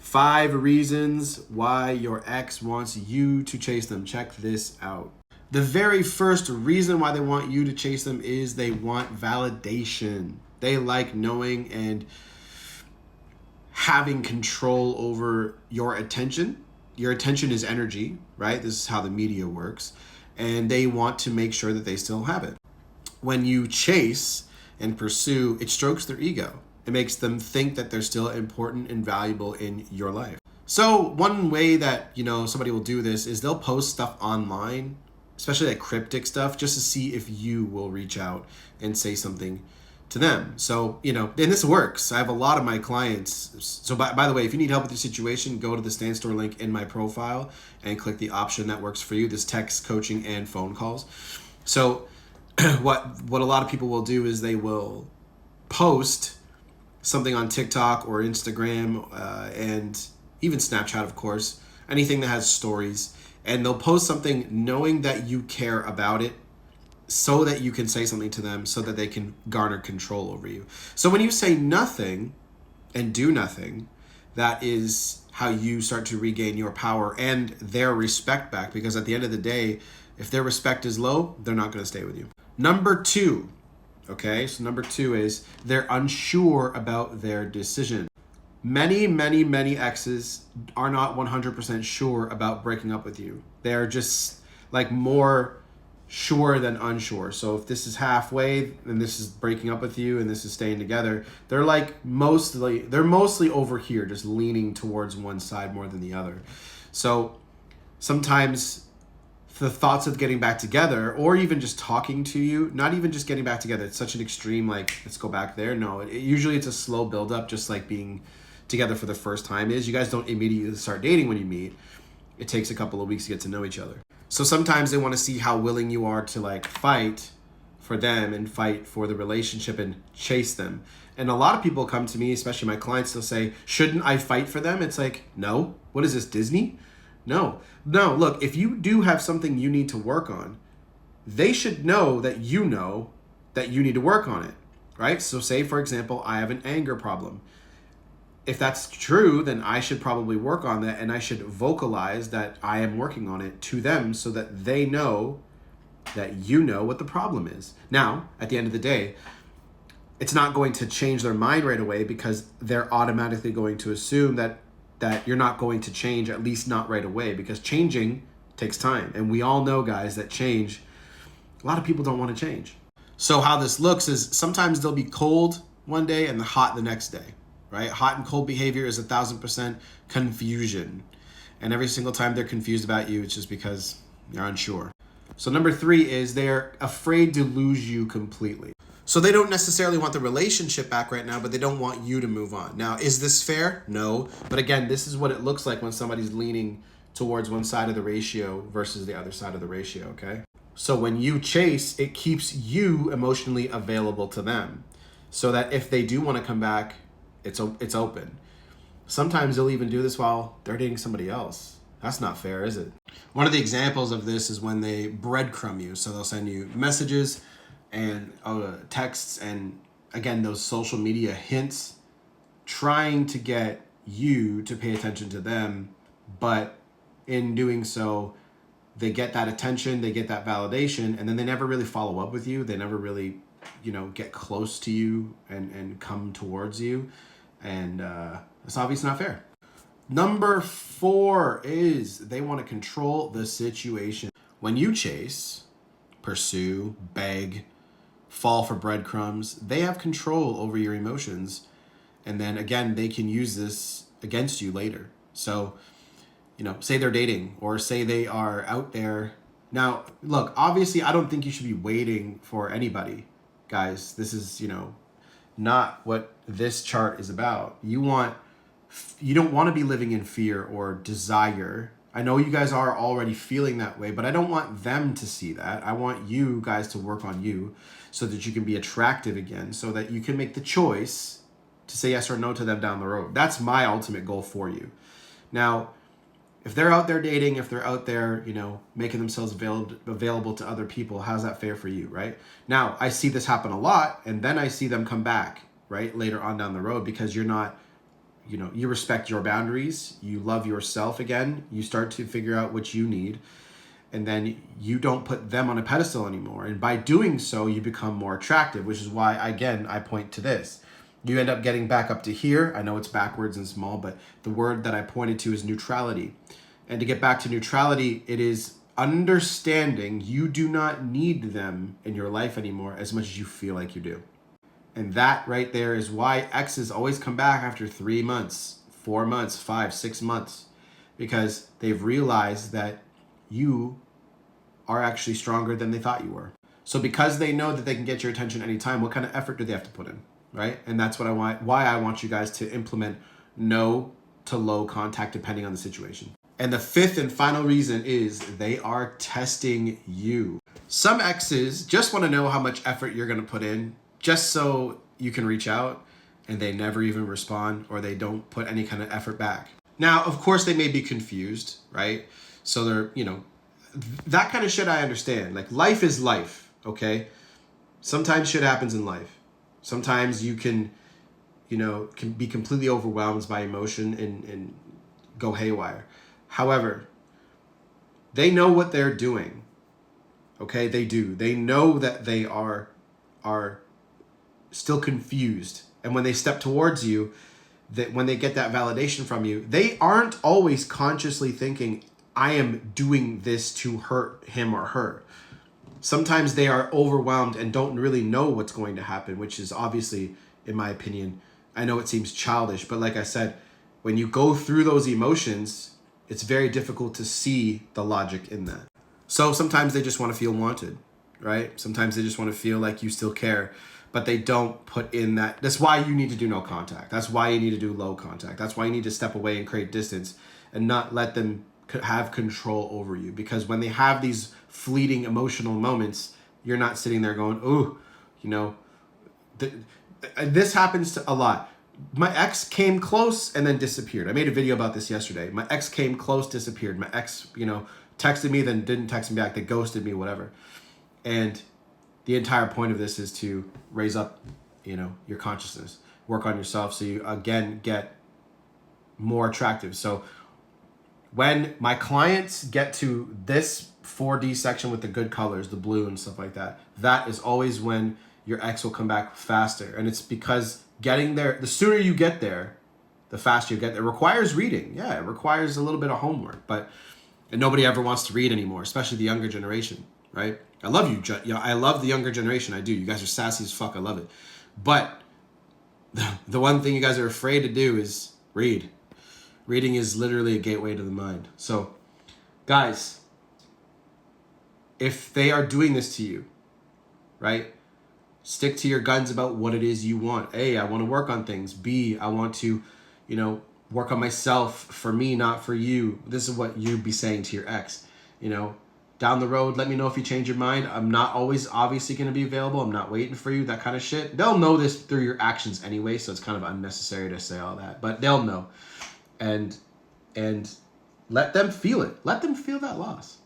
5 reasons why your ex wants you to chase them. Check this out. The very first reason why they want you to chase them is they want validation. They like knowing and having control over your attention. Your attention is energy, right? This is how the media works. And they want to make sure that they still have it. When you chase and pursue, it strokes their ego. It makes them think that they're still important and valuable in your life. So one way that, somebody will do this is they'll post stuff online, especially like cryptic stuff, just to see if you will reach out and say something to them. So, and this works. I have a lot of my clients. So by the way, if you need help with your situation, go to the Stan Store link in my profile and click the option that works for you. This text, coaching, and phone calls. So what a lot of people will do is they will post something on TikTok or Instagram and even Snapchat, of course, anything that has stories. And they'll post something knowing that you care about it so that you can say something to them so that they can garner control over you. So when you say nothing and do nothing, that is how you start to regain your power and their respect back, because at the end of the day, if their respect is low, they're not going to stay with you. Number 2, okay? So number 2 is they're unsure about their decision. Many exes are not 100% sure about breaking up with you. They're just like more sure than unsure. So if this is halfway and this is breaking up with you and this is staying together, they're mostly over here, just leaning towards one side more than the other. So sometimes the thoughts of getting back together or even just talking to you, not even just getting back together, it's such an extreme, like, let's go back there. No, usually it's a slow buildup, just like being together for the first time is. You guys don't immediately start dating when you meet. It takes a couple of weeks to get to know each other. So sometimes they want to see how willing you are to like fight for them and fight for the relationship and chase them. And a lot of people come to me, especially my clients, they'll say, shouldn't I fight for them? It's like, no. What is this, Disney? No. Look, if you do have something you need to work on, they should know that you need to work on it, right? So say, for example, I have an anger problem. If that's true, then I should probably work on that, and I should vocalize that I am working on it to them so that they know that you know what the problem is. Now, at the end of the day, it's not going to change their mind right away, because they're automatically going to assume that you're not going to change, at least not right away, because changing takes time. And we all know, guys, that change, a lot of people don't want to change. So how this looks is sometimes they'll be cold one day and hot the next day, right? Hot and cold behavior is 1,000% confusion. And every single time they're confused about you, it's just because they're unsure. So number 3 is they're afraid to lose you completely. So they don't necessarily want the relationship back right now, but they don't want you to move on. Now, is this fair? No. But again, this is what it looks like when somebody's leaning towards one side of the ratio versus the other side of the ratio, okay? So when you chase, it keeps you emotionally available to them so that if they do want to come back, it's open. Sometimes they'll even do this while they're dating somebody else. That's not fair, is it? One of the examples of this is when they breadcrumb you. So they'll send you messages and texts and, again, those social media hints, trying to get you to pay attention to them. But in doing so, they get that attention, they get that validation, and then they never really follow up with you. They never really, get close to you and come towards you. And it's obviously not fair. Number 4 is they want to control the situation. When you chase, pursue, beg, fall for breadcrumbs, they have control over your emotions. And then again, they can use this against you later. So, say they're dating or say they are out there. Now, look, obviously, I don't think you should be waiting for anybody, guys. This is, not what this chart is about. You don't want to be living in fear or desire. I know you guys are already feeling that way, but I don't want them to see that. I want you guys to work on you so that you can be attractive again, so that you can make the choice to say yes or no to them down the road. That's my ultimate goal for you. Now, if they're out there dating, if they're out there, making themselves available to other people, how's that fair for you, right? Now, I see this happen a lot, and then I see them come back, right, later on down the road, because you're not you respect your boundaries, you love yourself again, you start to figure out what you need, and then you don't put them on a pedestal anymore. And by doing so, you become more attractive, which is why, again, I point to this. You end up getting back up to here. I know it's backwards and small, but the word that I pointed to is neutrality. And to get back to neutrality, it is understanding you do not need them in your life anymore as much as you feel like you do. And that right there is why exes always come back after 3 months, 4 months, 5, 6 months, because they've realized that you are actually stronger than they thought you were. So because they know that they can get your attention anytime, what kind of effort do they have to put in, right? And that's what why I want you guys to implement no to low contact depending on the situation. And the fifth and final reason is they are testing you. Some exes just want to know how much effort you're going to put in just so you can reach out, and they never even respond, or they don't put any kind of effort back. Now, of course, they may be confused, right? So they're, that kind of shit I understand. Like, life is life, okay? Sometimes shit happens in life. Sometimes you can be completely overwhelmed by emotion and go haywire. However, they know what they're doing, okay? They do. They know that they are still confused. And when they step towards you, that when they get that validation from you, they aren't always consciously thinking, I am doing this to hurt him or her. Sometimes they are overwhelmed and don't really know what's going to happen, which is obviously, in my opinion, I know it seems childish, but like I said, when you go through those emotions, it's very difficult to see the logic in that. So sometimes they just want to feel wanted, right? Sometimes they just want to feel like you still care, but they don't put in that. That's why you need to do no contact. That's why you need to do low contact. That's why you need to step away and create distance and not let them have control over you. Because when they have these fleeting emotional moments, you're not sitting there going, ooh, this happens to a lot. My ex came close and then disappeared. I made a video about this yesterday. My ex came close, disappeared. My ex, texted me, then didn't text me back. They ghosted me, whatever. And the entire point of this is to raise up, your consciousness, work on yourself so you, again, get more attractive. So when my clients get to this 4D section with the good colors, the blue and stuff like that, that is always when your ex will come back faster. And it's because getting there, the sooner you get there, the faster you get there. It requires reading. Yeah, it requires a little bit of homework, and nobody ever wants to read anymore, especially the younger generation, right? I love you. I love the younger generation. I do. You guys are sassy as fuck. I love it. But the one thing you guys are afraid to do is read. Reading is literally a gateway to the mind. So, guys, if they are doing this to you, right? Stick to your guns about what it is you want. A, I want to work on things. B, I want to, work on myself for me, not for you. This is what you'd be saying to your ex. Down the road, let me know if you change your mind. I'm not always obviously going to be available. I'm not waiting for you, that kind of shit. They'll know this through your actions anyway, so it's kind of unnecessary to say all that. But they'll know. And let them feel it. Let them feel that loss.